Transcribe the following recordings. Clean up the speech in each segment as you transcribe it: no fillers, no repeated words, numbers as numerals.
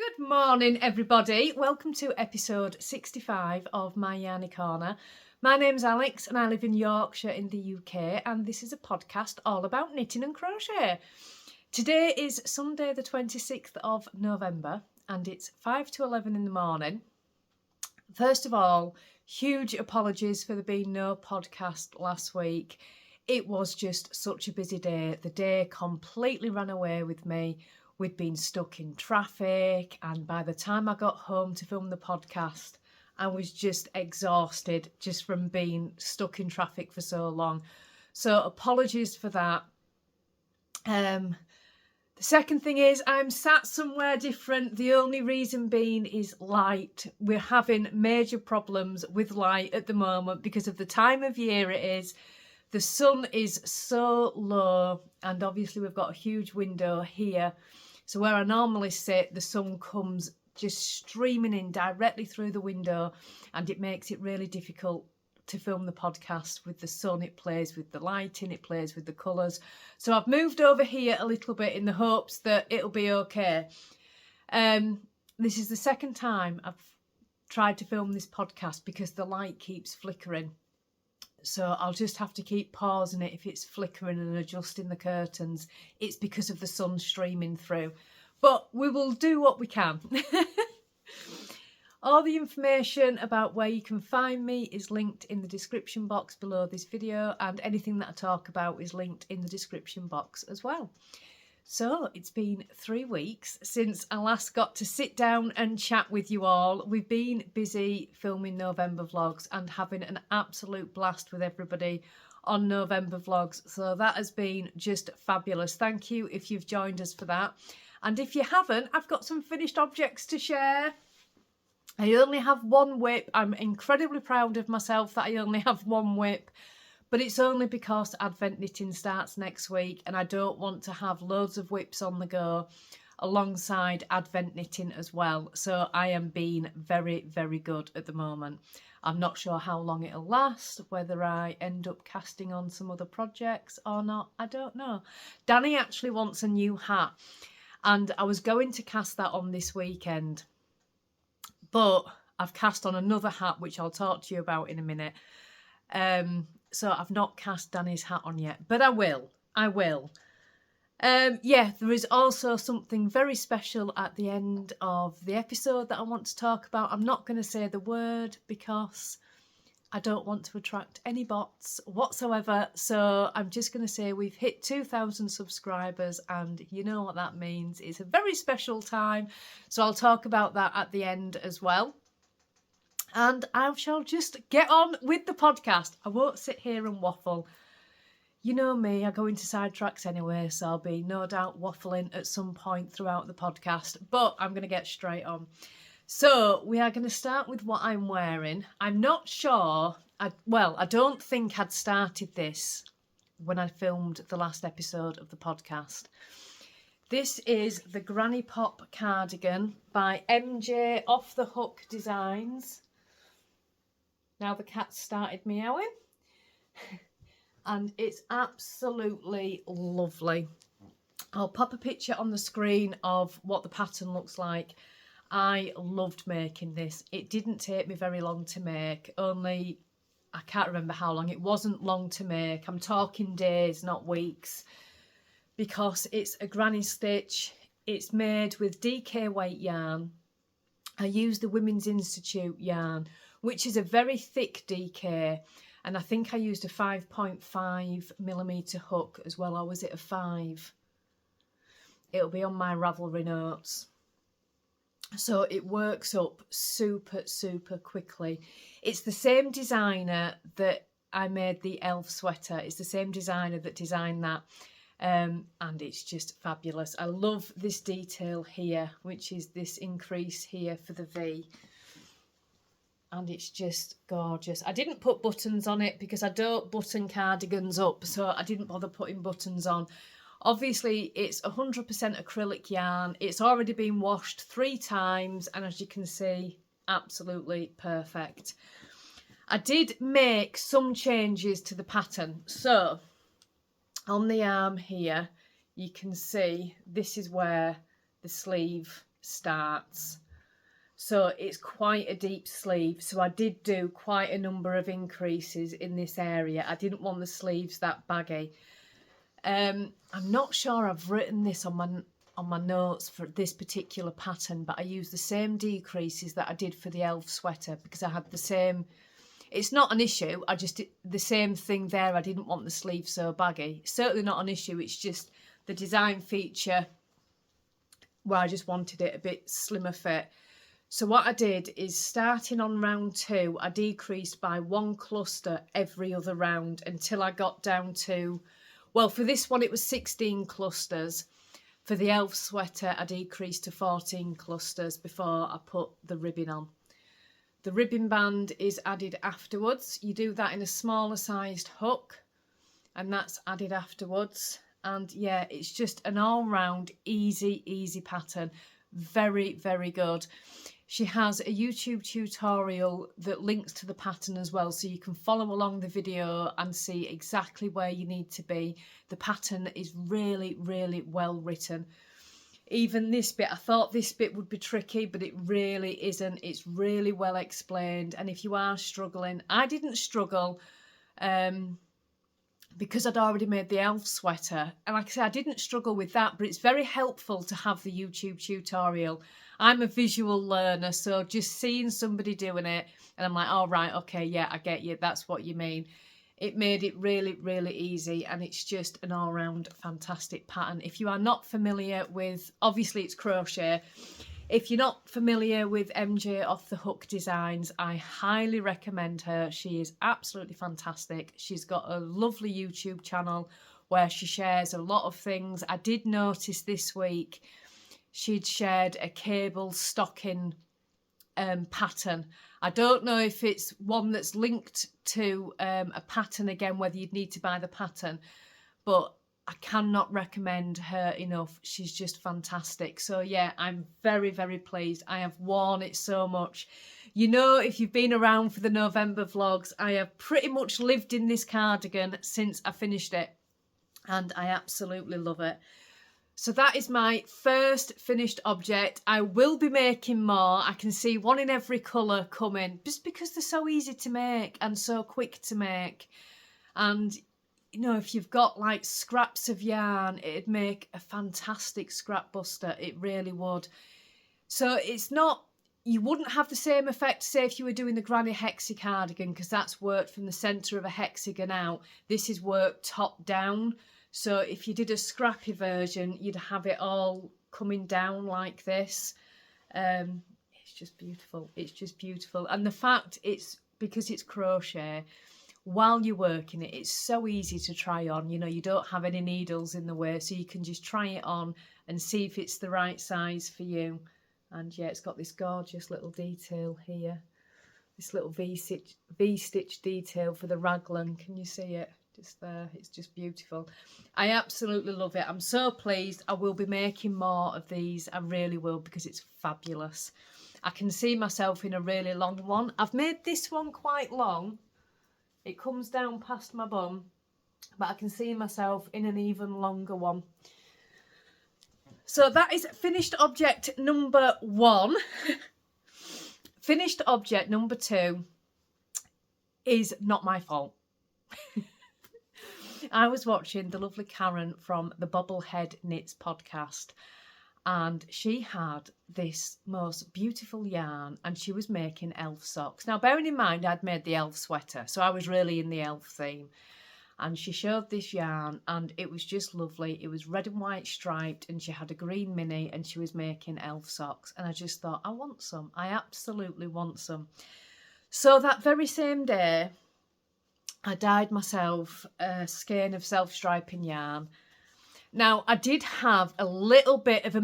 Good morning, everybody. Welcome to episode 65 of my Yarny Corner. My name's Alex and I live in Yorkshire in the UK, and this is a podcast all about knitting and crochet. Today is Sunday the 26th of November and it's 5 to 11 in the morning. First of all, huge apologies for there being no podcast last week. It was just such a busy day. The day completely ran away with me. We'd been stuck in traffic, and by the time I got home to film the podcast, I was just exhausted just from being stuck in traffic for so long. So apologies for that. The second thing is I'm sat somewhere different. The only reason being is light. We're having major problems with light at the moment because of the time of year it is. The sun is so low, and obviously we've got a huge window here. So where I normally sit, the sun comes just streaming in directly through the window, and it makes it really difficult to film the podcast with the sun. It plays with the lighting, it plays with the colours. So I've moved over here a little bit in the hopes that it'll be okay. This is the second time I've tried to film this podcast because the light keeps flickering. So I'll just have to keep pausing it if it's flickering and adjusting the curtains. It's because of the sun streaming through. But we will do what we can. All the information about where you can find me is linked in the description box below this video, and anything that I talk about is linked in the description box as well. So it's been 3 weeks since I last got to sit down and chat with you all. We've been busy filming November vlogs and having an absolute blast with everybody on November vlogs. So that has been just fabulous. Thank you if you've joined us for that. And if you haven't, I've got some finished objects to share. I only have one whip. I'm incredibly proud of myself that I only have one whip. But it's only because Advent knitting starts next week and I don't want to have loads of whips on the go alongside Advent knitting as well. So I am being very, very good at the moment. I'm not sure how long it'll last, whether I end up casting on some other projects or not, I don't know. Danny actually wants a new hat, and I was going to cast that on this weekend, but I've cast on another hat, which I'll talk to you about in a minute. So I've not cast Danny's hat on yet, but I will. Yeah, there is also something very special at the end of the episode that I want to talk about. I'm not going to say the word because I don't want to attract any bots whatsoever. So I'm just going to say we've hit 2,000 subscribers, and you know what that means. It's a very special time. So I'll talk about that at the end as well. And I shall just get on with the podcast. I won't sit here and waffle. You know me, I go into sidetracks anyway, so I'll be no doubt waffling at some point throughout the podcast. But I'm going to get straight on. So we are going to start with what I'm wearing. I'm not sure. I don't think I'd started this when I filmed the last episode of the podcast. This is the Granny Pop cardigan by MJ Off the Hook Designs. Now the cat started meowing. And it's absolutely lovely. I'll pop a picture on the screen of what the pattern looks like. I loved making this. It didn't take me very long to make. Only, I can't remember how long. It wasn't long to make. I'm talking days, not weeks. Because it's a granny stitch. It's made with DK weight yarn. I used the Women's Institute yarn, which is a very thick DK, and I think I used a 5.5mm hook as well, or was it a 5? It'll be on my Ravelry notes. So it works up super, super quickly. It's the same designer that I made the elf sweater. It's the same designer that designed that. And it's just fabulous. I love this detail here, which is this increase here for the V. And it's just gorgeous. I didn't put buttons on it because I don't button cardigans up, so I didn't bother putting buttons on. Obviously, it's 100% acrylic yarn. It's already been washed 3 times, and as you can see, absolutely perfect. I did make some changes to the pattern. So on the arm here, you can see this is where the sleeve starts. So it's quite a deep sleeve. So I did do quite a number of increases in this area. I didn't want the sleeves that baggy. I'm not sure I've written this on my notes for this particular pattern, but I used the same decreases that I did for the elf sweater because I had the same. It's not an issue. I just did the same thing there. I didn't want the sleeve so baggy. Certainly not an issue. It's just the design feature where I just wanted it a bit slimmer fit. So what I did is, starting on round 2, I decreased by 1 cluster every other round until I got down to, well, for this one it was 16 clusters. For the elf sweater I decreased to 14 clusters before I put the ribbon on. The ribbon band is added afterwards. You do that in a smaller sized hook, and that's added afterwards. And yeah, it's just an all-round easy pattern. Very, very good. She has a YouTube tutorial that links to the pattern as well, so you can follow along the video and see exactly where you need to be. The pattern is really, really well written. Even this bit, I thought this bit would be tricky, but it really isn't. It's really well explained. And if you are struggling, I didn't struggle because I'd already made the elf sweater. And like I said, I didn't struggle with that, but it's very helpful to have the YouTube tutorial. I'm a visual learner, so just seeing somebody doing it, and I'm like, oh, right, okay, yeah, I get you. That's what you mean. It made it really, really easy, and it's just an all-round fantastic pattern. If you are not familiar with, obviously it's crochet. If you're not familiar with MJ Off the Hook Designs, I highly recommend her. She is absolutely fantastic. She's got a lovely YouTube channel where she shares a lot of things. I did notice this week she'd shared a cable stocking pattern. I don't know if it's one that's linked to a pattern again, whether you'd need to buy the pattern, but I cannot recommend her enough. She's just fantastic. So yeah, I'm very, very pleased. I have worn it so much. You know, if you've been around for the November vlogs, I have pretty much lived in this cardigan since I finished it, and I absolutely love it. So that is my first finished object. I will be making more. I can see one in every colour coming, just because they're so easy to make and so quick to make. And, you know, if you've got like scraps of yarn, it'd make a fantastic scrap buster. It really would. So it's not, you wouldn't have the same effect, say, if you were doing the granny hexie cardigan, because that's worked from the centre of a hexagon out. This is worked top down. So if you did a scrappy version, you'd have it all coming down like this. It's just beautiful. It's just beautiful. And the fact it's, because it's crochet, while you're working it, it's so easy to try on. You know, you don't have any needles in the way, so you can just try it on and see if it's the right size for you. And yeah, it's got this gorgeous little detail here. This little V-stitch detail for the raglan. Can you see it? Just there. It's just beautiful. I absolutely love it. I'm so pleased. I will be making more of these. I really will, because it's fabulous. I can see myself in a really long one. I've made this one quite long. It comes down past my bum, but I can see myself in an even longer one. So that is finished object number 1. Finished object number 2 is not my fault. I was watching the lovely Karen from the Bobblehead Knits podcast, and she had this most beautiful yarn, and she was making elf socks. Now, bearing in mind, I'd made the elf sweater, so I was really in the elf theme. And she showed this yarn, and it was just lovely. It was red and white striped, and she had a green mini, and she was making elf socks. And I just thought, I want some. I absolutely want some. So that very same day, I dyed myself a skein of self-striping yarn. Now, I did have a little bit of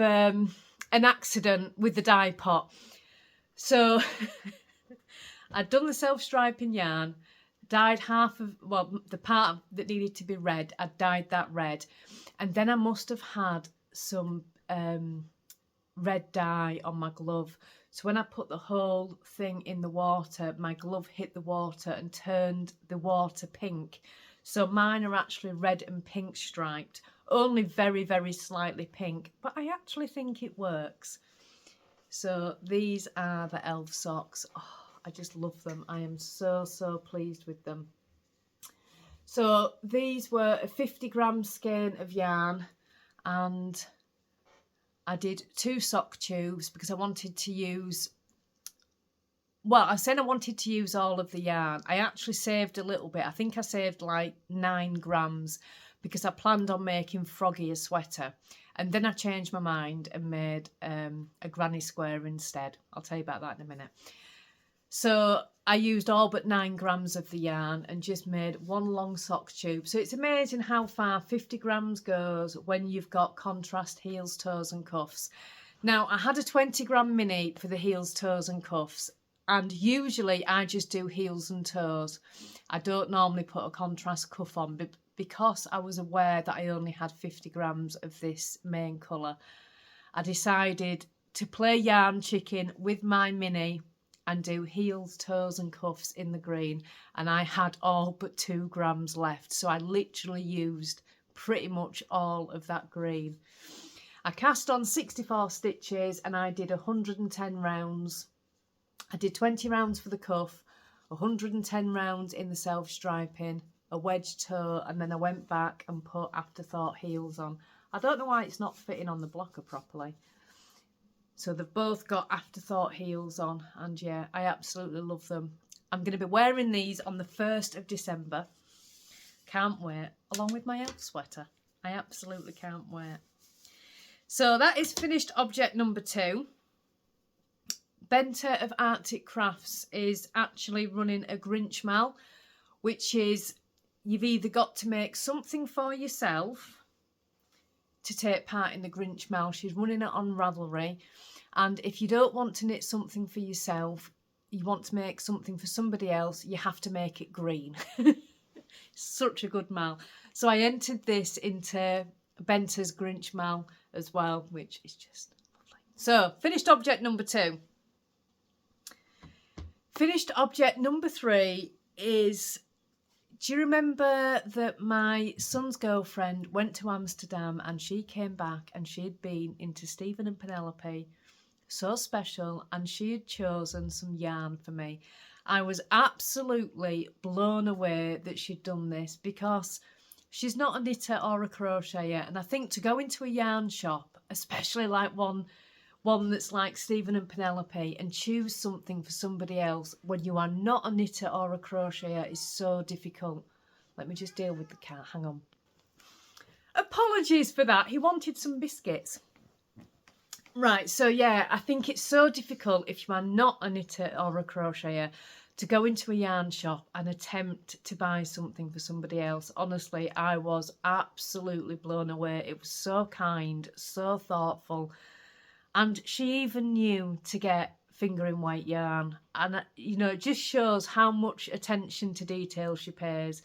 an accident with the dye pot. So I'd done the self-striping yarn, dyed half of, well, the part that needed to be red, I dyed that red. And then I must have had some red dye on my glove. So when I put the whole thing in the water, my glove hit the water and turned the water pink. So mine are actually red and pink striped. only very, very slightly pink, but I actually think it works. So these are the elf socks. Oh, I just love them. I am so, so pleased with them. So these were a 50-gram skein of yarn, and I did 2 sock tubes because I wanted to use, well, I said I wanted to use all of the yarn. I actually saved a little bit. I think I saved like 9 grams because I planned on making Froggy a sweater. And then I changed my mind and made a granny square instead. I'll tell you about that in a minute. So I used all but 9 grams of the yarn and just made 1 long sock tube. So it's amazing how far 50 grams goes when you've got contrast heels, toes and cuffs. Now, I had a 20-gram mini for the heels, toes and cuffs. And usually I just do heels and toes. I don't normally put a contrast cuff on, but because I was aware that I only had 50 grams of this main colour, I decided to play yarn chicken with my mini and do heels, toes and cuffs in the green. And I had all but 2 grams left. So I literally used pretty much all of that green. I cast on 64 stitches and I did 110 rounds. I did 20 rounds for the cuff, 110 rounds in the self-striping, a wedge toe, and then I went back and put afterthought heels on. I don't know why it's not fitting on the blocker properly. So they've both got afterthought heels on, and yeah, I absolutely love them. I'm going to be wearing these on the 1st of December. Can't wait, along with my elf sweater. I absolutely can't wait. So that is finished object number 2. Benter of Arctic Crafts is actually running a Grinch Mal, which is you've either got to make something for yourself to take part in the Grinch Mal. She's running it on Ravelry. And if you don't want to knit something for yourself, you want to make something for somebody else, you have to make it green. Such a good mal. So I entered this into Benter's Grinch Mal as well, which is just lovely. So finished object number 2. Finished object number 3 is, do you remember that my son's girlfriend went to Amsterdam and she came back and she had been into Stephen and Penelope, so special, and she had chosen some yarn for me. I was absolutely blown away that she'd done this because she's not a knitter or a crocheter, and I think to go into a yarn shop, especially like one that's like Stephen and Penelope, and choose something for somebody else when you are not a knitter or a crocheter is so difficult. Let me just deal with the cat, hang on. Apologies for that, he wanted some biscuits. Right, so yeah, I think it's so difficult if you are not a knitter or a crocheter to go into a yarn shop and attempt to buy something for somebody else. Honestly, I was absolutely blown away. It was so kind, so thoughtful. And she even knew to get fingering weight yarn. And, you know, it just shows how much attention to detail she pays.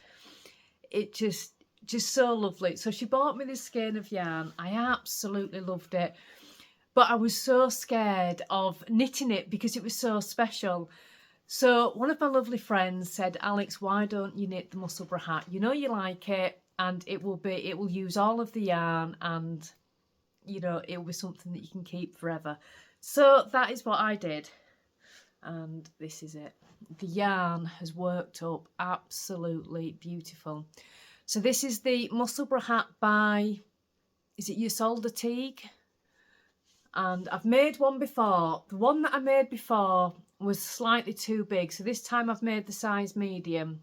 It just so lovely. So she bought me this skein of yarn. I absolutely loved it. But I was so scared of knitting it because it was so special. So one of my lovely friends said, Alex, why don't you knit the Mussleburgh hat? You know you like it, and it will use all of the yarn, and you know, it'll be something that you can keep forever. So that is what I did. And this is it. The yarn has worked up absolutely beautiful. So this is the Mussleburgh hat by, is it Ysolda Teague? And I've made one before. The one that I made before was slightly too big. So this time I've made the size medium.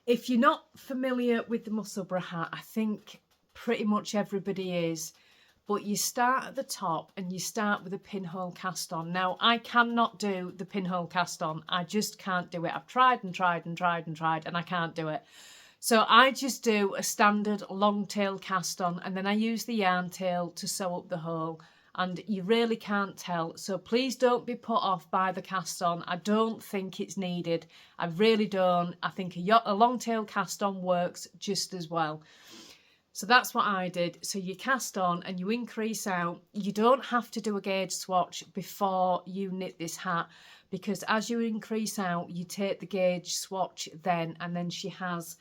If you're not familiar with the Mussleburgh hat, I think pretty much everybody is, but you start at the top and you start with a pinhole cast on. Now, I cannot do the pinhole cast on. I just can't do it. I've tried and tried and tried and tried, and I can't do it. So I just do a standard long tail cast on, and then I use the yarn tail to sew up the hole, and you really can't tell. So please don't be put off by the cast on. I don't think it's needed. I really don't. I think a long tail cast on works just as well. So that's what I did. So you cast on and you increase out. You don't have to do a gauge swatch before you knit this hat, because as you increase out, you take the gauge swatch then, and then she has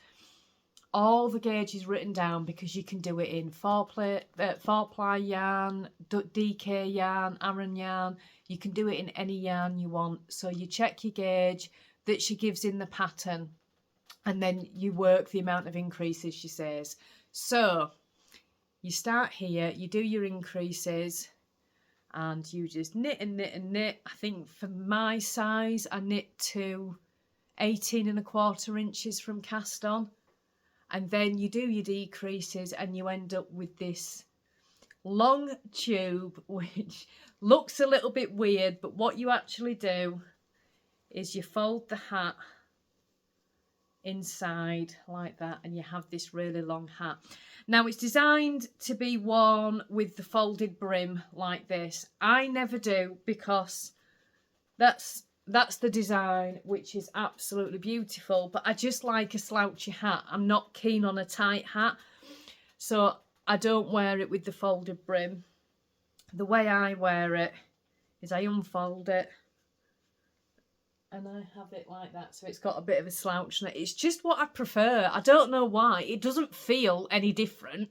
all the gauges written down because you can do it in 4-ply yarn, DK yarn, Aran yarn. You can do it in any yarn you want. So you check your gauge that she gives in the pattern, and then you work the amount of increases she says. So you start here, you do your increases, and you just knit and knit and knit. I think for my size, I knit to 18¼ inches from cast on. And then you do your decreases and you end up with this long tube, which looks a little bit weird, but what you actually do is you fold the hat inside like that, and you have this really long hat. Now it's designed to be worn with the folded brim like this. I never do, because that's the design, which is absolutely beautiful, but I just like a slouchy hat. I'm not keen on a tight hat, so I don't wear it with the folded brim. The way I wear it is I unfold it and I have it like that, so it's got a bit of a slouch in it. It's just what I prefer. I don't know why. It doesn't feel any different.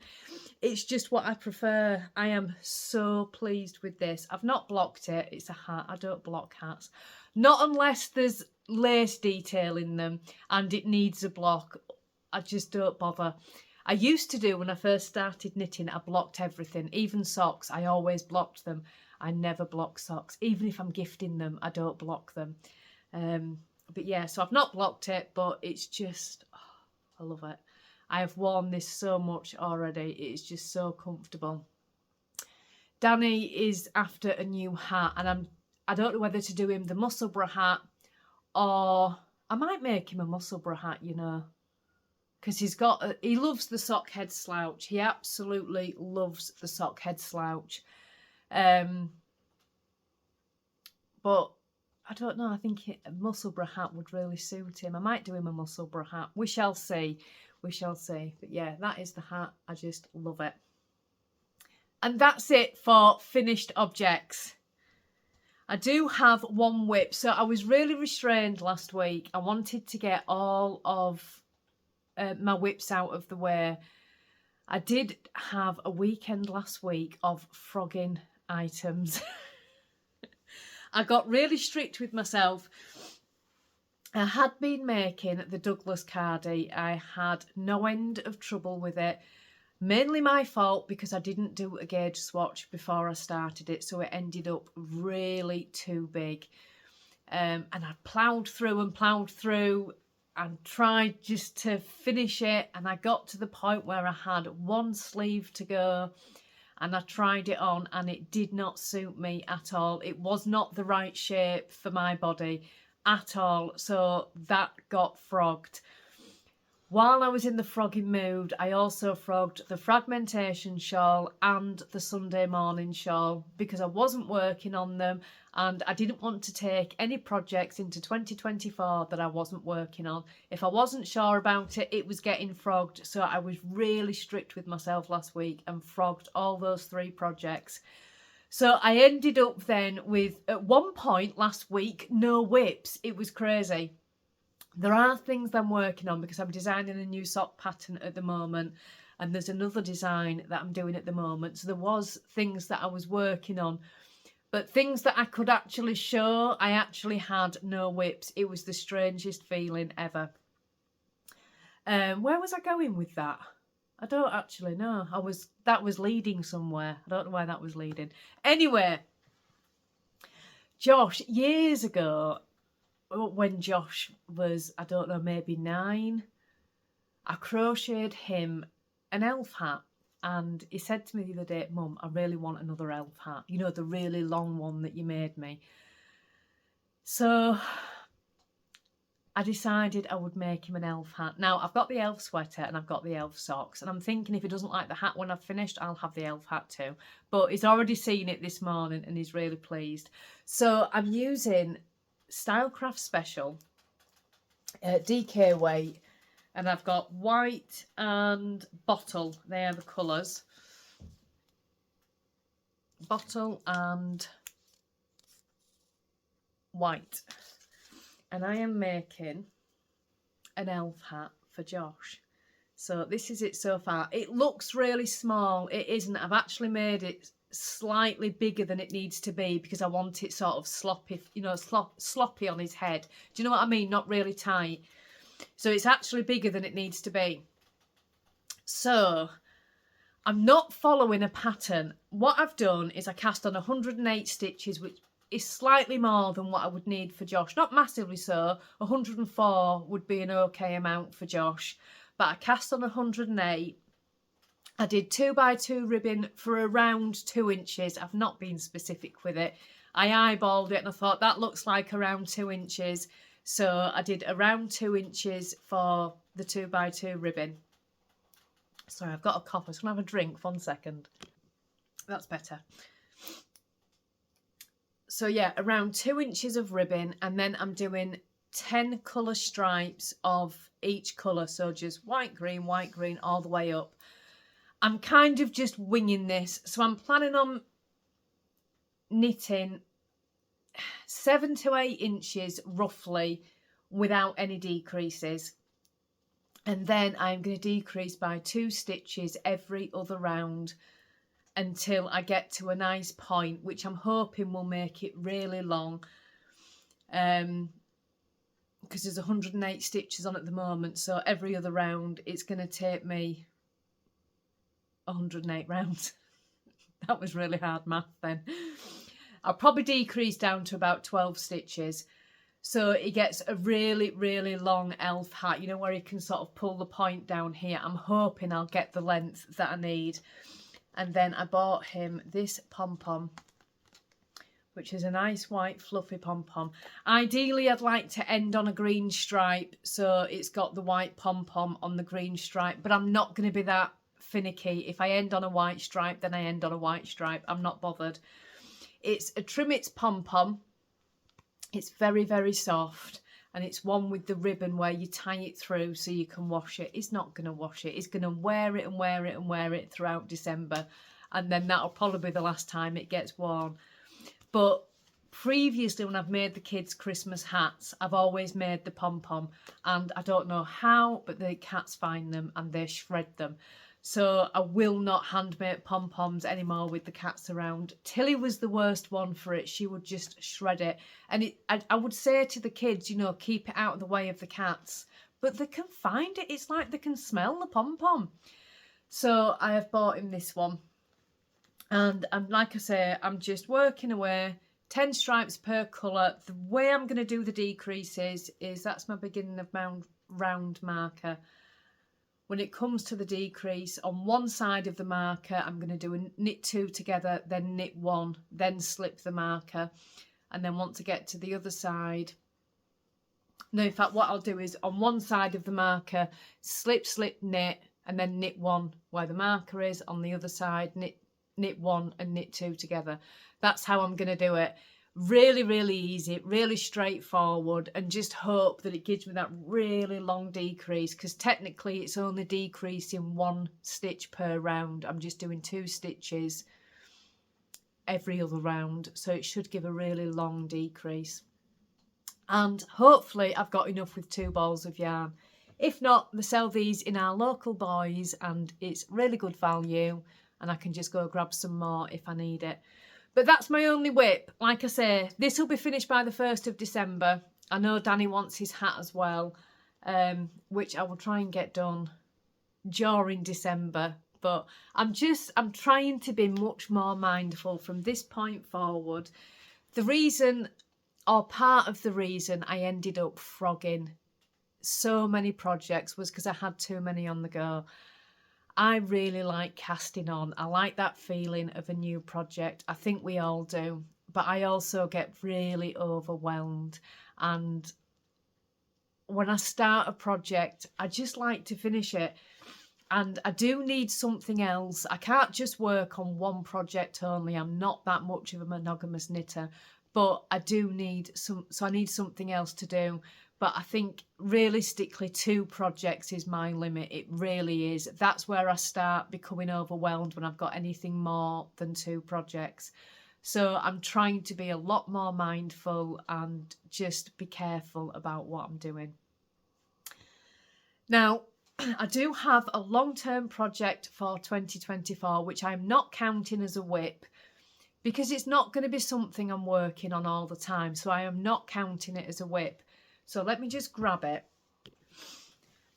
It's just what I prefer. I am so pleased with this. I've not blocked it. It's a hat. I don't block hats. Not unless there's lace detail in them and it needs a block. I just don't bother. I used to do when I first started knitting. I blocked everything, even socks. I always blocked them. I never block socks. Even if I'm gifting them, I don't block them. But yeah, so I've not blocked it, but it's just, oh, I love it. I have worn this so much already. It's just so comfortable. Danny is after a new hat, and I don't know whether to do him the Mussleburgh hat, or I might make him a Mussleburgh hat, you know, because he loves the sock head slouch. He absolutely loves the sock head slouch. But I don't know, I think a Mussleburgh hat would really suit him. I might do him a Mussleburgh hat. We shall see. We shall see. But yeah, that is the hat. I just love it. And that's it for finished objects. I do have one whip. So I was really restrained last week. I wanted to get all of my whips out of the way. I did have a weekend last week of frogging items. I got really strict with myself. I had been making the Douglas cardie. I had no end of trouble with it. Mainly my fault because I didn't do a gauge swatch before I started it, so it ended up really too big. And I ploughed through and tried just to finish it, and I got to the point where I had one sleeve to go. And I tried it on and it did not suit me at all. It was not the right shape for my body at all. So that got frogged. While I was in the frogging mood, I also frogged the fragmentation shawl and the Sunday morning shawl because I wasn't working on them and I didn't want to take any projects into 2024 that I wasn't working on. If I wasn't sure about it, it was getting frogged. So I was really strict with myself last week and frogged all those 3 projects. So I ended up then with, at one point last week, no whips. It was crazy. There are things I'm working on because I'm designing a new sock pattern at the moment, and there's another design that I'm doing at the moment. So there was things that I was working on, but things that I could actually show, I actually had no whips. It was the strangest feeling ever. Where was I going with that? I don't actually know. That was leading somewhere. I don't know where that was leading. Anyway, Josh, years ago, when Josh was, I don't know, maybe 9, I crocheted him an elf hat, and he said to me the other day, "Mum, I really want another elf hat, you know, the really long one that you made me." So I decided I would make him an elf hat. Now, I've got the elf sweater and I've got the elf socks, and I'm thinking if he doesn't like the hat when I've finished, I'll have the elf hat too. But he's already seen it this morning and he's really pleased. So I'm using Stylecraft Special DK weight, and I've got white and bottle. They are the colours. Bottle and white. And I am making an elf hat for Josh. So this is it so far. It looks really small. It isn't. I've actually made it slightly bigger than it needs to be because I want it sort of sloppy, you know, sloppy on his head. Do you know what I mean? Not really tight. So it's actually bigger than it needs to be. So I'm not following a pattern. What I've done is I cast on 108 stitches, which is slightly more than what I would need for Josh. Not massively so. 104 would be an okay amount for Josh. But I cast on 108. I did 2x2 ribbon for around 2 inches. I've not been specific with it. I eyeballed it and I thought that looks like around 2 inches. So I did around 2 inches for the 2x2 ribbon. Sorry, I've got a cough. I'm just going to have a drink. 1 second. That's better. So yeah, around 2 inches of ribbon, and then I'm doing 10 colour stripes of each colour. So just white, green, all the way up. I'm kind of just winging this. So I'm planning on knitting 7 to 8 inches roughly without any decreases. And then I'm going to decrease by 2 stitches every other round until I get to a nice point, which I'm hoping will make it really long. Because there's 108 stitches on at the moment. So every other round, it's going to take me 108 rounds. That was really hard math then. I'll probably decrease down to about 12 stitches. So it gets a really, really long elf hat, you know, where you can sort of pull the point down here. I'm hoping I'll get the length that I need. And then I bought him this pom-pom, which is a nice white fluffy pom-pom. Ideally, I'd like to end on a green stripe, so it's got the white pom-pom on the green stripe, but I'm not going to be that finicky. If I end on a white stripe, then I end on a white stripe. I'm not bothered. It's a Trimmets pom-pom. It's very, very soft, and it's one with the ribbon where you tie it through so you can wash it. It's not going to wash it. It's going to wear it and wear it and wear it throughout December, and then that'll probably be the last time it gets worn. But previously, when I've made the kids' Christmas hats, I've always made the pom-pom, and I don't know how, but the cats find them and they shred them. So I will not handmade pom-poms anymore with the cats around. Tilly was the worst one for it. She would just shred it. And I would say to the kids, you know, keep it out of the way of the cats. But they can find it. It's like they can smell the pom-pom. So I have bought him this one. And like I say, I'm just working away. 10 stripes per colour. The way I'm going to do the decreases is that's my beginning of round marker. When it comes to the decrease, on one side of the marker, I'm going to do a knit 2 together, then knit 1, then slip the marker. And then once I get to the other side, no, in fact, what I'll do is on one side of the marker, slip, knit, and then knit 1 where the marker is. On the other side, knit 1 and knit 2 together. That's how I'm going to do it. Really, really easy, really straightforward, and just hope that it gives me that really long decrease, because technically it's only decreasing 1 stitch per round. I'm just doing 2 stitches every other round, so it should give a really long decrease. And hopefully I've got enough with 2 balls of yarn. If not, they sell these in our local Boys and it's really good value, and I can just go grab some more if I need it. But that's my only whip. Like I say, this will be finished by the 1st of December. I know Danny wants his hat as well, which I will try and get done during December. But I'm trying to be much more mindful from this point forward. The reason, or part of the reason I ended up frogging so many projects was because I had too many on the go. I really like casting on. I like that feeling of a new project. I think we all do. But I also get really overwhelmed. And when I start a project, I just like to finish it. And I do need something else. I can't just work on one project only. I'm not that much of a monogamous knitter. But I do need so I need something else to do. But I think realistically 2 projects is my limit. It really is. That's where I start becoming overwhelmed, when I've got anything more than 2 projects. So I'm trying to be a lot more mindful and just be careful about what I'm doing. Now, I do have a long-term project for 2024, which I'm not counting as a whip because it's not going to be something I'm working on all the time. So I am not counting it as a whip. So let me just grab it.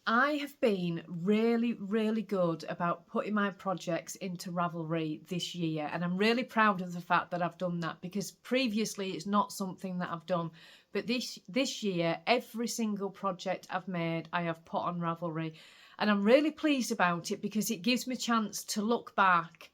I have been really, really good about putting my projects into Ravelry this year. And I'm really proud of the fact that I've done that, because previously it's not something that I've done. But this year, every single project I've made, I have put on Ravelry. And I'm really pleased about it because it gives me a chance to look back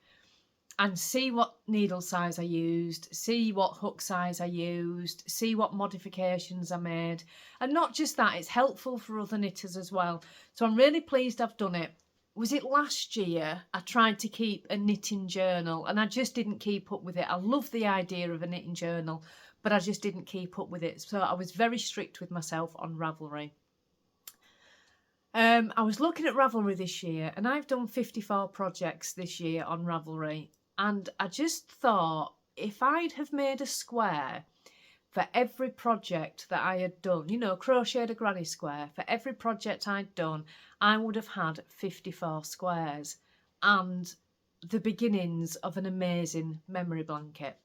and see what needle size I used, see what hook size I used, see what modifications I made. And not just that, it's helpful for other knitters as well. So I'm really pleased I've done it. Was it last year I tried to keep a knitting journal and I just didn't keep up with it. I love the idea of a knitting journal, but I just didn't keep up with it. So I was very strict with myself on Ravelry. I was looking at Ravelry this year and I've done 54 projects this year on Ravelry. And I just thought, if I'd have made a square for every project that I had done, you know, crocheted a granny square, for every project I'd done, I would have had 54 squares and the beginnings of an amazing memory blanket.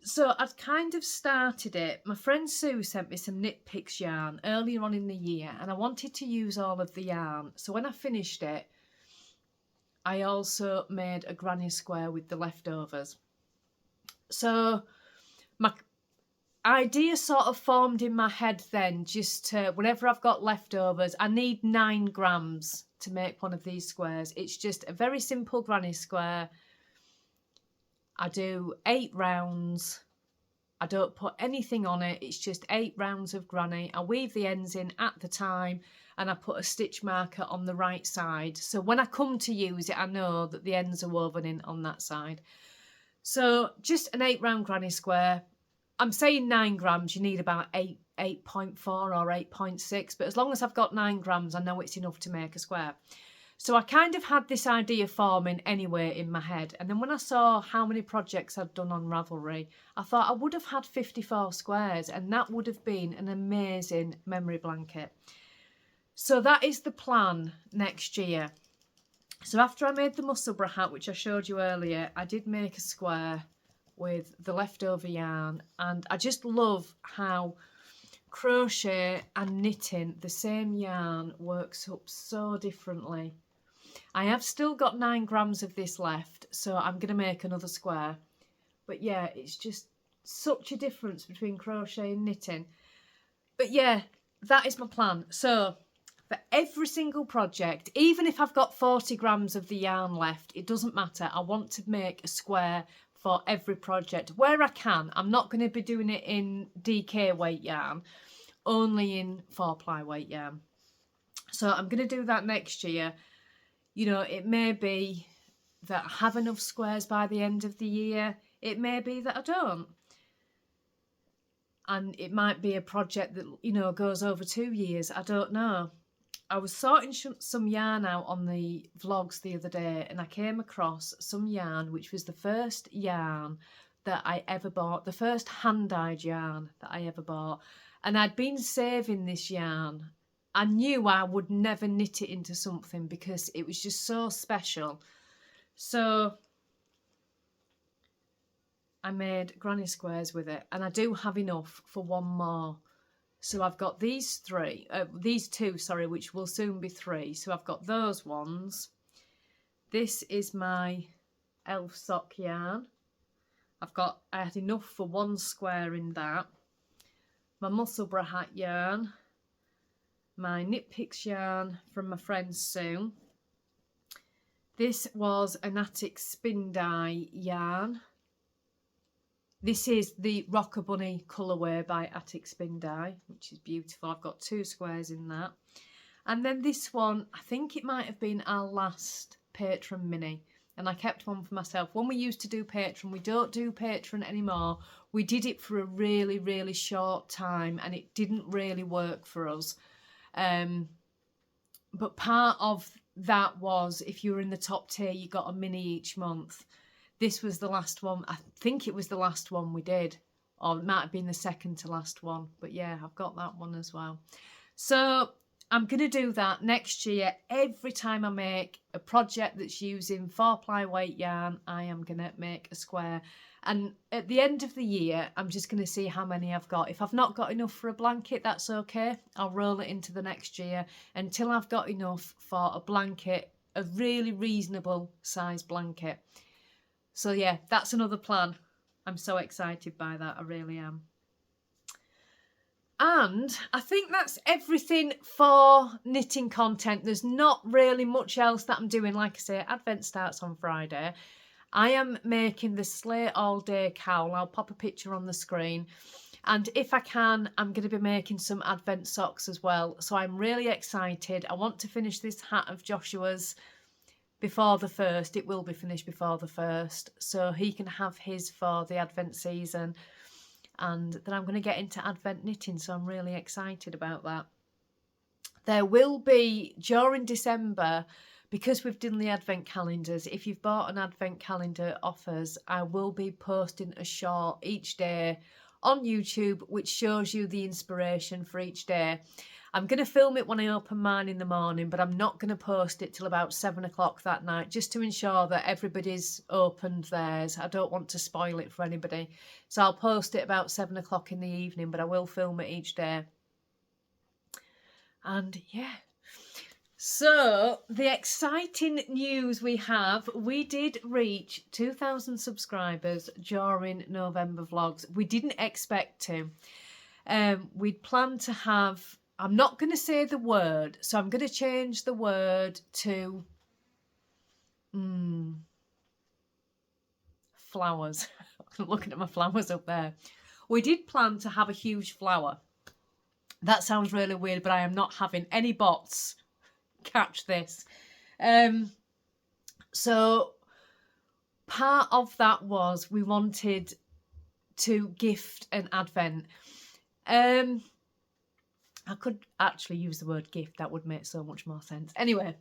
So I'd kind of started it. My friend Sue sent me some Knit Picks yarn earlier on in the year and I wanted to use all of the yarn. So when I finished it, I also made a granny square with the leftovers. So my idea sort of formed in my head then, just to, whenever I've got leftovers, I need 9 grams to make one of these squares. It's just a very simple granny square. I do 8 rounds. I don't put anything on it. It's just 8 rounds of granny. I weave the ends in at the time and I put a stitch marker on the right side. So when I come to use it, I know that the ends are woven in on that side. So just an 8 round granny square. I'm saying 9 grams, you need about 8.4 or 8.6. But as long as I've got 9 grams, I know it's enough to make a square. So I kind of had this idea forming anyway in my head. And then when I saw how many projects I'd done on Ravelry, I thought I would have had 54 squares and that would have been an amazing memory blanket. So that is the plan next year. So after I made the Mussleburgh hat, which I showed you earlier, I did make a square with the leftover yarn. And I just love how crochet and knitting, the same yarn, works up so differently. I have still got 9 grams of this left, so I'm going to make another square. But yeah, it's just such a difference between crochet and knitting. But yeah, that is my plan. So for every single project, even if I've got 40 grams of the yarn left, it doesn't matter. I want to make a square for every project where I can. I'm not going to be doing it in DK weight yarn, only in 4-ply weight yarn. So I'm going to do that next year. You know, it may be that I have enough squares by the end of the year. It may be that I don't. And it might be a project that, you know, goes over 2 years. I don't know. I was sorting some yarn out on the vlogs the other day and I came across some yarn which was the first yarn that I ever bought, the first hand-dyed yarn that I ever bought. And I'd been saving this yarn. I knew I would never knit it into something because it was just so special. So I made granny squares with it and I do have enough for one more. So I've got these two, which will soon be 3. So I've got those ones. This is my elf sock yarn. I had enough for 1 square in that. My Mussleburgh hat yarn. My Knit Picks yarn from my friend Sue. This was an Attic spin dye yarn. This is the Rocker Bunny colourway by Attic Spin Dye, which is beautiful. I've got 2 squares in that. And then this one, I think it might have been our last Patreon mini. And I kept one for myself. When we used to do Patreon, we don't do Patreon anymore. We did it for a really, really short time and it didn't really work for us. But part of that was if you were in the top tier, you got a mini each month. This was the last one. I think it was the last one we did. Or it might have been the second to last one. But yeah, I've got that one as well. So I'm going to do that next year. Every time I make a project that's using 4-ply weight yarn, I am going to make a square. And at the end of the year, I'm just going to see how many I've got. If I've not got enough for a blanket, that's okay. I'll roll it into the next year until I've got enough for a blanket, a really reasonable size blanket. So yeah, that's another plan. I'm so excited by that. I really am. And I think that's everything for knitting content. There's not really much else that I'm doing. Like I say, Advent starts on Friday. I am making the Sleigh all day cowl. I'll pop a picture on the screen. And if I can, I'm going to be making some Advent socks as well. So I'm really excited. I want to finish this hat of Joshua's before the 1st. It will be finished before the 1st. So he can have his for the Advent season. And then I'm going to get into Advent knitting, so I'm really excited about that. There will be, during December, because we've done the Advent calendars, if you've bought an Advent calendar offers, I will be posting a short each day on YouTube, which shows you the inspiration for each day. I'm going to film it when I open mine in the morning, but I'm not going to post it till about 7 o'clock that night, just to ensure that everybody's opened theirs. I don't want to spoil it for anybody. So I'll post it about 7 o'clock in the evening, but I will film it each day. And yeah. So the exciting news we have, we did reach 2,000 subscribers during November vlogs. We didn't expect to. We'd planned to have, I'm not going to say the word, so I'm going to change the word to flowers. I'm looking at my flowers up there. We did plan to have a huge flower. That sounds really weird, but I am not having any bots catch this. So part of that was we wanted to gift an Advent. I could actually use the word gift. That would make so much more sense. Anyway,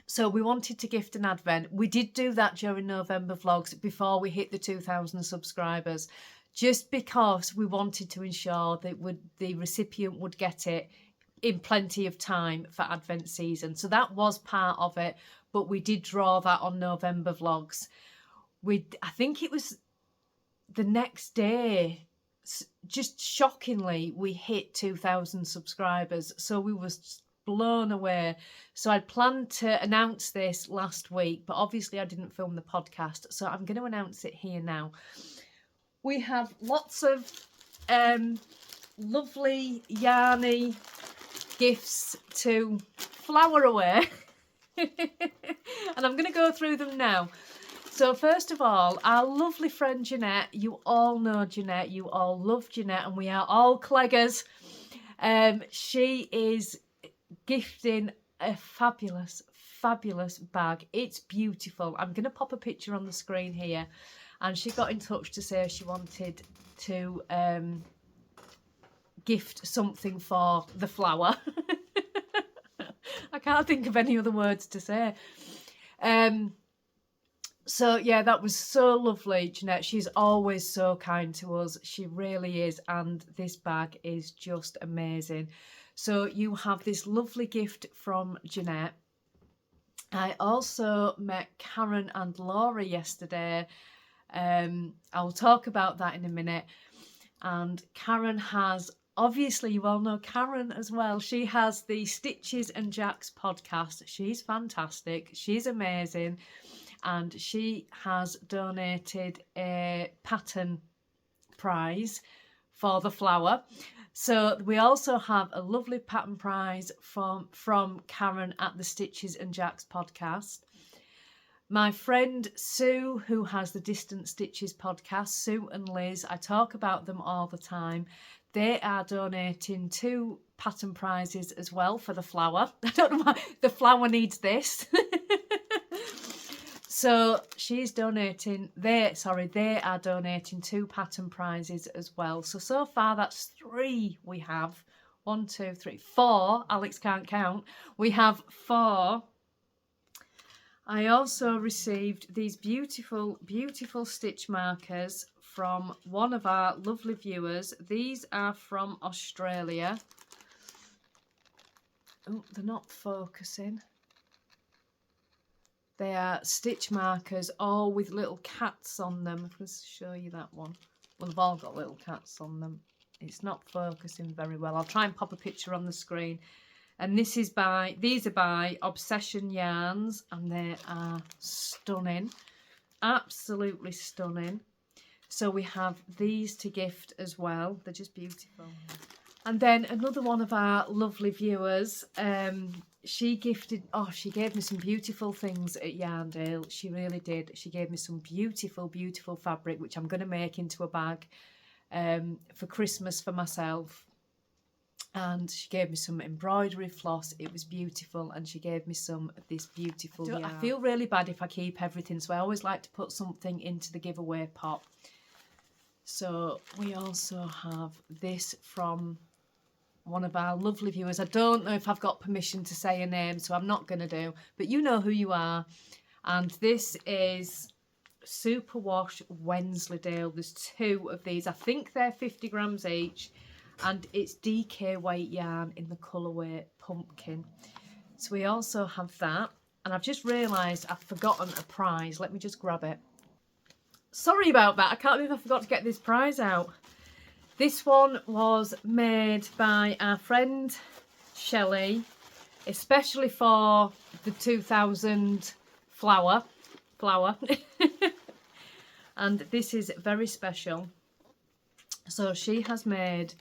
so we wanted to gift an Advent. We did do that during November vlogs before we hit the 2,000 subscribers, just because we wanted to ensure that the recipient would get it in plenty of time for Advent season. So that was part of it, but we did draw that on November vlogs. I think it was the next day, just shockingly, we hit 2,000 subscribers. So we were blown away. So I'd planned to announce this last week, but obviously I didn't film the podcast. So I'm going to announce it here now. We have lots of lovely yarny gifts to flower away. And I'm going to go through them now. So first of all, our lovely friend Jeanette, you all know Jeanette, you all love Jeanette, and we are all Cleggers. She is gifting a fabulous, fabulous bag. It's beautiful. I'm going to pop a picture on the screen here. And she got in touch to say she wanted to gift something for the flower. I can't think of any other words to say. So yeah, that was so lovely, Jeanette. She's always so kind to us. She really is. And this bag is just amazing. So you have this lovely gift from Jeanette. I also met Karen and Laura yesterday. I'll talk about that in a minute. And Karen has, obviously you all know Karen as well. She has the Stitches and Jacks podcast. She's fantastic. She's amazing. And she has donated a pattern prize for the flower. So we also have a lovely pattern prize from Karen at the Stitches and Jacks podcast. My friend Sue, who has the Distant Stitches podcast, Sue and Liz, I talk about them all the time. They are donating 2 pattern prizes as well for the flower. I don't know why the flower needs this. So she's donating, they are donating 2 pattern prizes as well. So far that's 3 we have. 1, 2, 3, 4. Alex can't count. We have 4. I also received these beautiful, beautiful stitch markers from one of our lovely viewers. These are from Australia. Oh, they're not focusing. They are stitch markers, all with little cats on them. If I show you that one. Well, they've all got little cats on them. It's not focusing very well. I'll try and pop a picture on the screen. And these are by Obsession Yarns, and they are stunning. Absolutely stunning. So we have these to gift as well. They're just beautiful. And then another one of our lovely viewers, she gave me some beautiful things at Yarndale. She really did. She gave me some beautiful, beautiful fabric, which I'm going to make into a bag for Christmas for myself. And she gave me some embroidery floss. It was beautiful. And she gave me some of this beautiful yarn. I feel really bad if I keep everything, so I always like to put something into the giveaway pot. So we also have this from one of our lovely viewers. I don't know if I've got permission to say a name, so I'm not going to do, but you know who you are. And this is Superwash Wensleydale. There's 2 of these. I think they're 50 grams each, and it's DK weight yarn in the colourway Pumpkin. So we also have that, and I've just realised I've forgotten a prize. Let me just grab it. Sorry about that. I can't believe I forgot to get this prize out. This one was made by our friend Shelley, especially for the 2000 flower. And this is very special. So she has made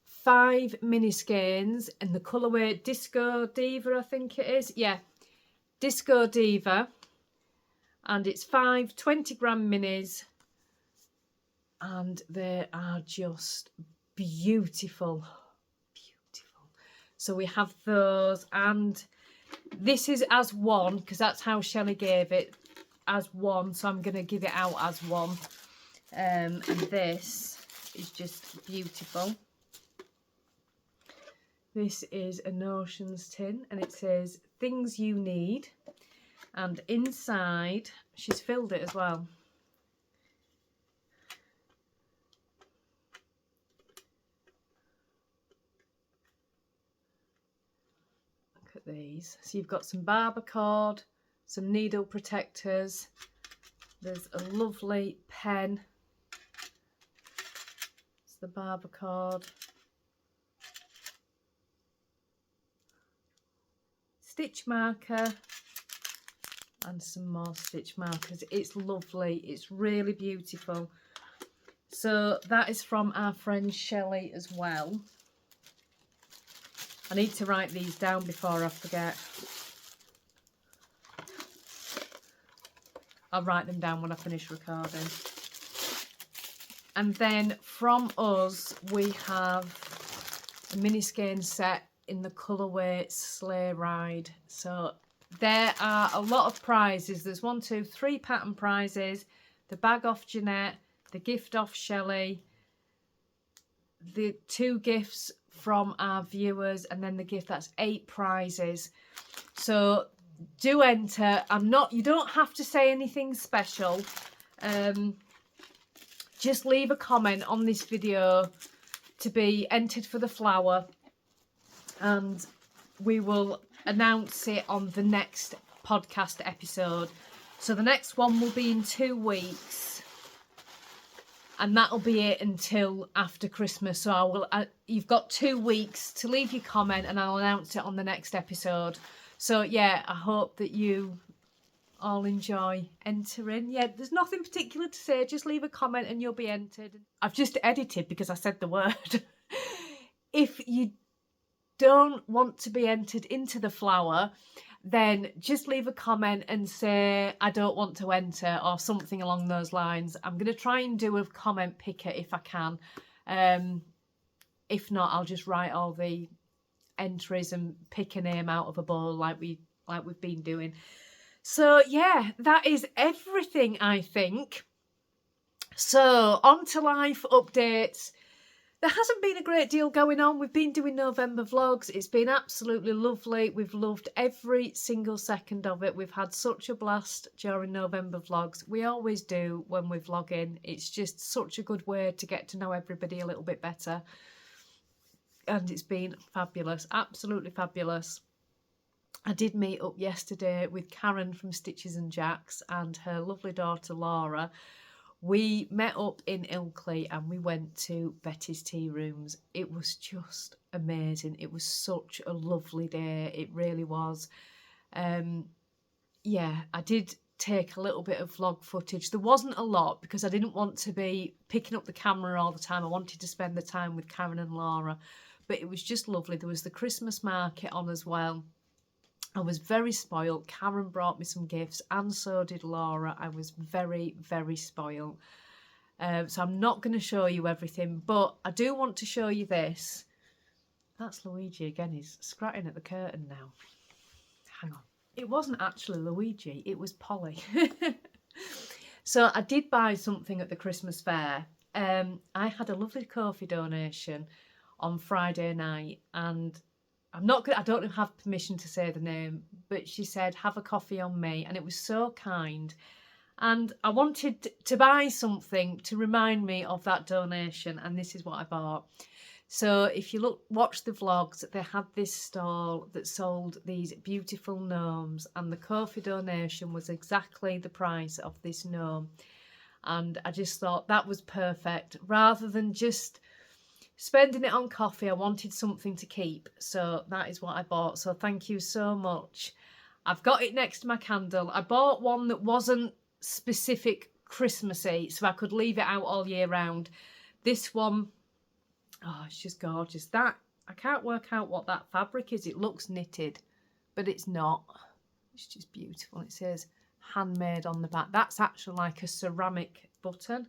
5 mini skeins in the colourway Disco Diva, I think it is. Yeah, Disco Diva. And it's 5 20-gram minis. And they are just beautiful. Beautiful. So we have those, and this is as one, because that's how Shelley gave it, as one. So I'm going to give it out as one. And this is just beautiful. This is a Notions tin, and it says things you need. And inside, she's filled it as well. These. So you've got some barber cord, some needle protectors, there's a lovely pen, it's the barber cord, stitch marker, and some more stitch markers. It's lovely, it's really beautiful. So that is from our friend Shelley as well. I need to write these down before I forget. I'll write them down when I finish recording. And then from us, we have a mini skein set in the colourway Sleigh Ride. So there are a lot of prizes. There's 1, 2, 3 pattern prizes. The bag off Jeanette, the gift off Shelley, the 2 gifts from our viewers, and then the gift. That's 8 prizes. So do enter. You don't have to say anything special. Just leave a comment on this video to be entered for the flower, and we will announce it on the next podcast episode. So the next one will be in 2 weeks. And that'll be it until after Christmas. So you've got 2 weeks to leave your comment, and I'll announce it on the next episode. So yeah, I hope that you all enjoy entering. Yeah, there's nothing particular to say. Just leave a comment and you'll be entered. I've just edited because I said the word. If you don't want to be entered into the flower, then just leave a comment and say, I don't want to enter, or something along those lines. I'm going to try and do a comment picker if I can. If not, I'll just write all the entries and pick a name out of a bowl like we've been doing. So yeah, that is everything, I think. So on to life updates. There hasn't been a great deal going on. We've been doing November vlogs. It's been absolutely lovely. We've loved every single second of it. We've had such a blast during November vlogs. We always do when we're vlogging. It's just such a good way to get to know everybody a little bit better. and it's been fabulous, absolutely fabulous. I did meet up yesterday with Karen from Stitches and Jacks and her lovely daughter Laura. We met up in Ilkley and we went to Betty's Tea Rooms. It was just amazing. It was such a lovely day. It really was. Yeah, I did take a little bit of vlog footage. There wasn't a lot because I didn't want to be picking up the camera all the time. I wanted to spend the time with Karen and Laura, but it was just lovely. There was the Christmas market on as well. I was very spoiled. Karen brought me some gifts and so did Laura. I was very, very spoiled. So I'm not going to show you everything, but I do want to show you this. That's Luigi again. He's scratching at the curtain now. Hang on. It wasn't actually Luigi. It was Polly. So I did buy something at the Christmas fair. I had a lovely coffee donation on Friday night and I don't have permission to say the name, but she said, have a coffee on me. And it was so kind. And I wanted to buy something to remind me of that donation. And this is what I bought. So if you watch the vlogs, they had this stall that sold these beautiful gnomes. And the coffee donation was exactly the price of this gnome. And I just thought that was perfect. Rather than just spending it on coffee, I wanted something to keep. So that is what I bought. So thank you so much. I've got it next to my candle. I bought one that wasn't specific Christmassy, so I could leave it out all year round. This one, oh, it's just gorgeous. That, I can't work out what that fabric is. It looks knitted, but it's not. It's just beautiful. It says handmade on the back. That's actually like a ceramic button.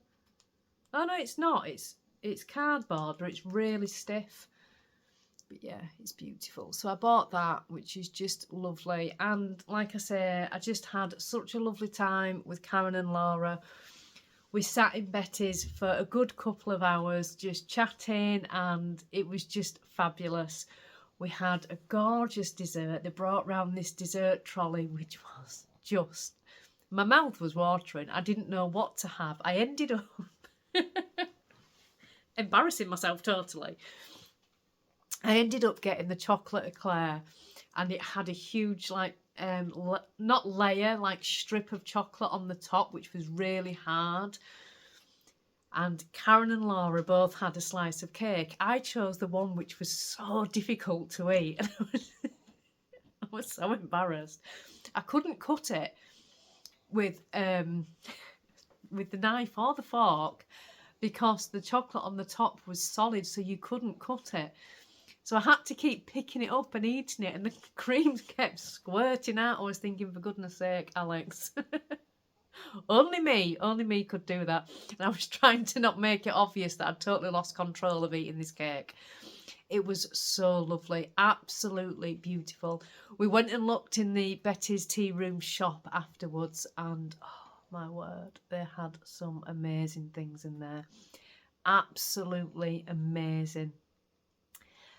Oh no, it's not. It's cardboard, but it's really stiff. But yeah, it's beautiful. So I bought that, which is just lovely. And like I say, I just had such a lovely time with Karen and Laura. We sat in Betty's for a good couple of hours, just chatting, and it was just fabulous. We had a gorgeous dessert. They brought round this dessert trolley, which was just... My mouth was watering. I didn't know what to have. I ended up... embarrassing myself totally. I ended up getting the chocolate eclair and it had a huge not layer, like strip of chocolate on the top, which was really hard. And Karen and Laura both had a slice of cake. I chose the one which was so difficult to eat. I was so embarrassed. I couldn't cut it with the knife or the fork, because the chocolate on the top was solid, so you couldn't cut it. So I had to keep picking it up and eating it, and the cream kept squirting out. I was thinking, for goodness sake, Alex. Only me could do that. And I was trying to not make it obvious that I'd totally lost control of eating this cake. It was so lovely, absolutely beautiful. We went and looked in the Betty's Tea Room shop afterwards, and... oh, my word, they had some amazing things in there. Absolutely amazing.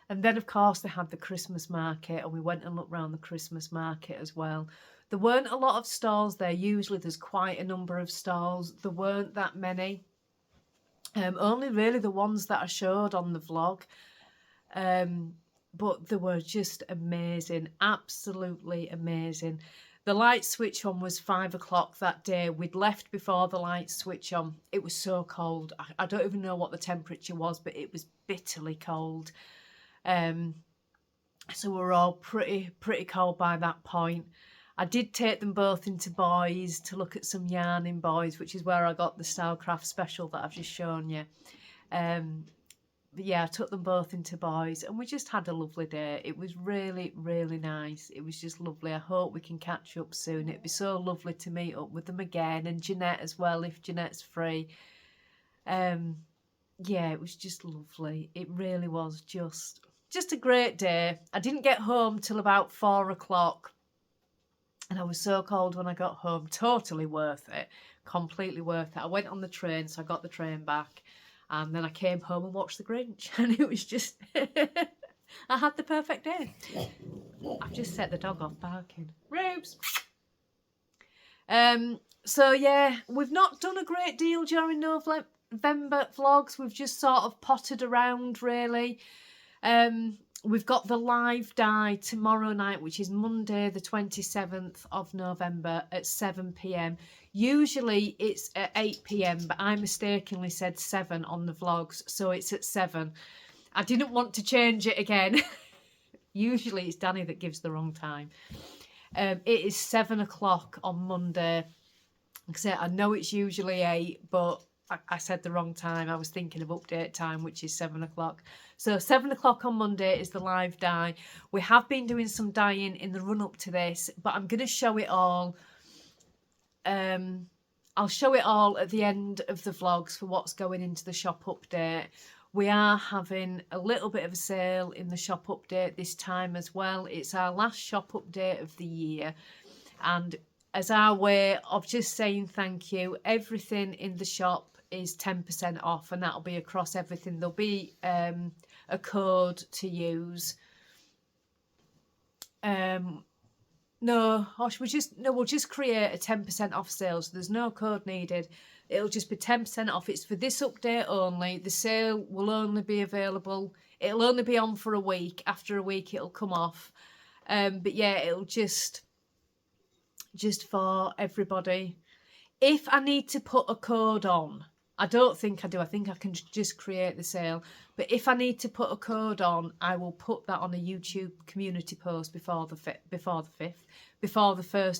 And then, of course, they had the Christmas market, and we went and looked around the Christmas market as well. There weren't a lot of stalls there. Usually there's quite a number of stalls. There weren't that many. Only really the ones that I showed on the vlog. But they were just amazing. Absolutely amazing. The light switch on was 5 o'clock that day. We'd left before the light switch on. It was so cold. I don't even know what the temperature was, but it was bitterly cold. So we were all pretty cold by that point. I did take them both into Boys to look at some yarn in Boys, which is where I got the Stylecraft special that I've just shown you. But yeah, I took them both into Boys and we just had a lovely day. It was really, really nice. It was just lovely. I hope we can catch up soon. It'd be so lovely to meet up with them again, and Jeanette as well, if Jeanette's free. Yeah, it was just lovely. It really was just a great day. I didn't get home till about 4 o'clock. And I was so cold when I got home. Totally worth it. Completely worth it. I went on the train, so I got the train back. And then I came home and watched The Grinch. And it was just... I had the perfect day. I've just set the dog off barking. Rubes! So, yeah, we've not done a great deal during November vlogs. We've just sort of potted around, really. We've got the live dye tomorrow night, which is Monday the 27th of November at 7 p.m. Usually it's at 8 p.m, but I mistakenly said 7 on the vlogs, so it's at 7. I didn't want to change it again. Usually it's Danny that gives the wrong time. It is 7 o'clock on Monday. I know it's usually 8, but I said the wrong time. I was thinking of update time, which is 7 o'clock. So 7 o'clock on Monday is the live dye. We have been doing some dyeing in the run up to this, but I'm going to show it all. I'll show it all at the end of the vlogs for what's going into the shop update. We are having a little bit of a sale in the shop update this time as well. It's our last shop update of the year. And as our way of just saying thank you, everything in the shop is 10% off, and that'll be across everything. There'll be a code to use. We'll just create a 10% off sale, so there's no code needed. It'll just be 10% off. It's for this update only. The sale will only be available. It'll only be on for a week. After a week, it'll come off. But yeah, it'll just for everybody. If I need to put a code on, I don't think I do. I think I can just create the sale. But if I need to put a code on, I will put that on a YouTube community post before the 1st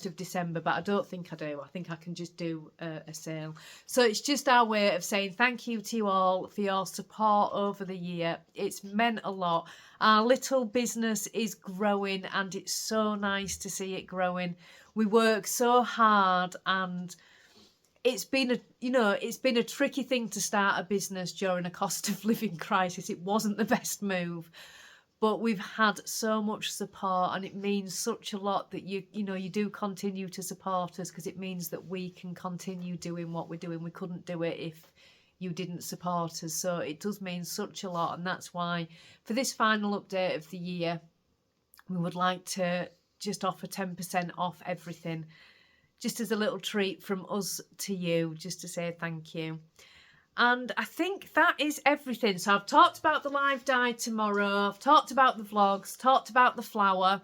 of December. But I don't think I do. I think I can just do a sale. So it's just our way of saying thank you to you all for your support over the year. It's meant a lot. Our little business is growing, and it's so nice to see it growing. We work so hard, and it's been a tricky thing to start a business during a cost of living crisis. It wasn't the best move, but we've had so much support, and it means such a lot that you do continue to support us, because it means that we can continue doing what we're doing. We couldn't do it if you didn't support us. So it does mean such a lot, and that's why for this final update of the year, we would like to just offer 10% off everything, just as a little treat from us to you, just to say thank you. And I think that is everything. So I've talked about the live dye tomorrow, I've talked about the vlogs, talked about the flower,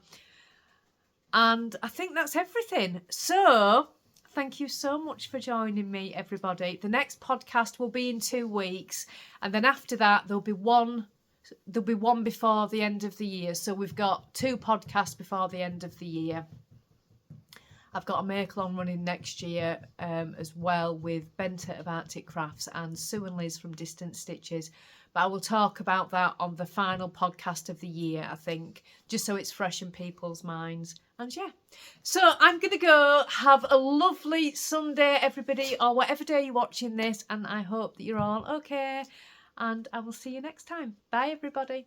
and I think that's everything. So thank you so much for joining me, everybody. The next podcast will be in 2 weeks, and then after that there'll be one before the end of the year. So we've got 2 podcasts before the end of the year. I've got a make-along running next year as well with Benta of Arctic Crafts and Sue and Liz from Distant Stitches. But I will talk about that on the final podcast of the year, I think, just so it's fresh in people's minds. And yeah, so I'm going to go. Have a lovely Sunday, everybody, or whatever day you're watching this. And I hope that you're all okay. And I will see you next time. Bye, everybody.